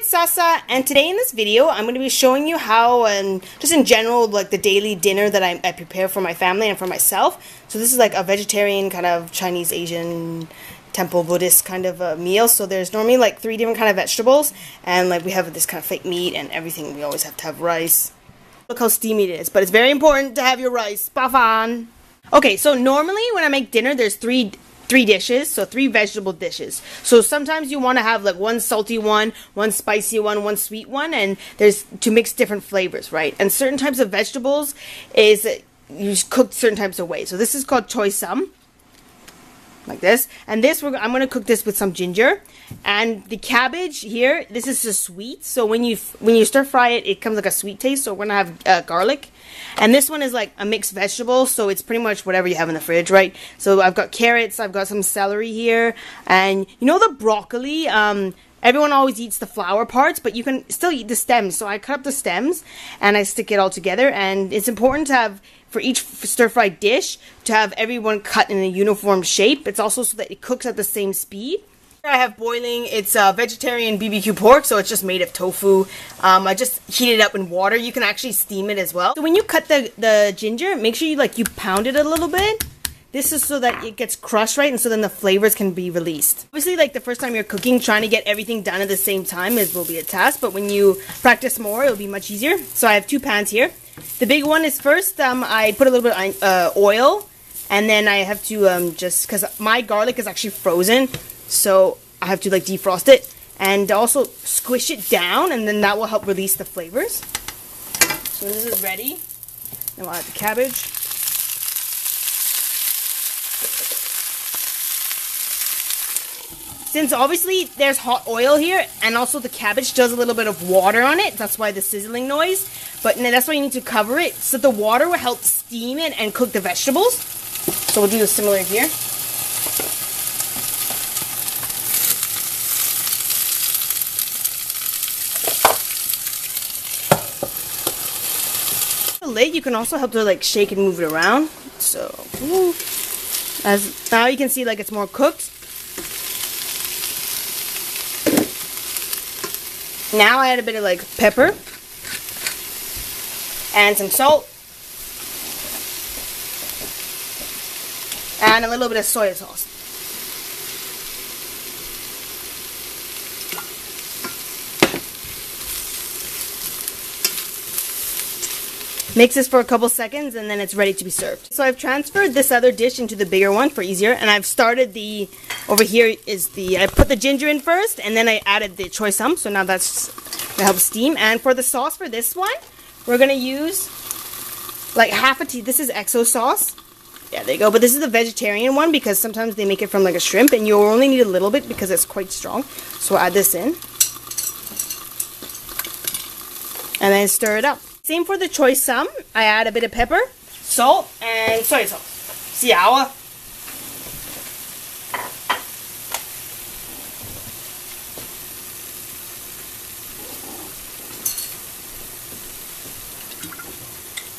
it's Sasa, and today in this video I'm going to be showing you how, and just in general, like the daily dinner that I prepare for my family and for myself. So this is like a vegetarian kind of Chinese, Asian, temple Buddhist kind of a meal. So there's normally like 3 different kind of vegetables, and like we have this kind of fake meat and everything. We always have to have rice. Look how steamy it is, but it's very important to have your rice. Bafan. Okay, so normally when I make dinner, there's three dishes, so 3 vegetable dishes. So sometimes you want to have like one salty one spicy one sweet one, and there's to mix different flavors, right? And certain types of vegetables is you cook certain types of ways. So this is called choi sum, like this. And this I'm going to cook this with some ginger. And the cabbage here, this is just sweet. So when you stir fry it, it comes like a sweet taste. So we're going to have garlic. And this one is like a mixed vegetable, so it's pretty much whatever you have in the fridge, right? So I've got carrots, I've got some celery here, and you know the broccoli? Everyone always eats the flower parts, but you can still eat the stems. So I cut up the stems, and I stick it all together, and it's important to have, for each stir-fried dish, to have everyone cut in a uniform shape. It's also so that it cooks at the same speed. I have boiling, it's vegetarian BBQ pork, so it's just made of tofu. I just heat it up in water. You can actually steam it as well. So when you cut the ginger, make sure you pound it a little bit. This is so that it gets crushed right, and so then the flavors can be released. Obviously, like the first time you're cooking, trying to get everything done at the same time will be a task, but when you practice more, it'll be much easier. So I have 2 pans here. The big one is first, I put a little bit of oil, and then I have to just, because my garlic is actually frozen, so I have to like defrost it and also squish it down, and then that will help release the flavors. So this is ready. Then we'll add the cabbage. Since obviously there's hot oil here, and also the cabbage does a little bit of water on it, that's why the sizzling noise. But that's why you need to cover it, so the water will help steam it and cook the vegetables. So we'll do the similar here. The lid, you can also help to like shake and move it around. So as now you can see like it's more cooked. Now I add a bit of like pepper and some salt and a little bit of soy sauce. Mix this for a couple seconds, and then it's ready to be served. So I've transferred this other dish into the bigger one for easier, and I've started over here is I put the ginger in first, and then I added the choi sum, so now that's gonna help steam. And for the sauce for this one, we're gonna use like half a tea. This is XO sauce. Yeah, there you go. But this is the vegetarian one, because sometimes they make it from like a shrimp, and you only need a little bit because it's quite strong. So I'll add this in. And then stir it up. Same for the choi sum. I add a bit of pepper, salt, and soy sauce. Xiao.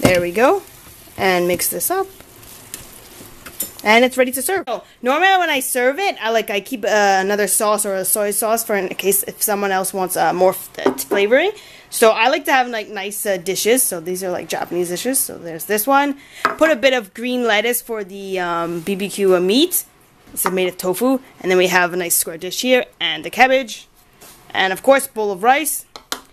There we go. And mix this up. And it's ready to serve. So normally when I serve it, I keep another sauce or a soy sauce for in case if someone else wants more flavoring. So I like to have like nice dishes. So these are like Japanese dishes. So there's this one. Put a bit of green lettuce for the BBQ meat. This is made of tofu. And then we have a nice square dish here, and the cabbage, and of course bowl of rice.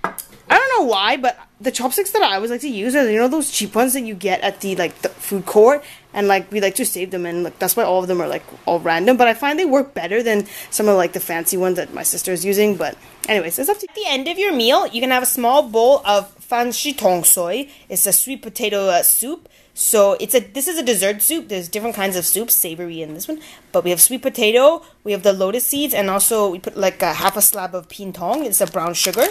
I don't know why, but the chopsticks that I always like to use are, you know, those cheap ones that you get at the food court, and like we like to save them, and like that's why all of them are like all random. But I find they work better than some of like the fancy ones that my sister is using. But anyways, it's up to you. At the end of your meal, you can have a small bowl of fan shi tong soy. It's a sweet potato soup. So this is a dessert soup. There's different kinds of soups, savory in this one. But we have sweet potato, we have the lotus seeds, and also we put like half a slab of pin tong. It's a brown sugar.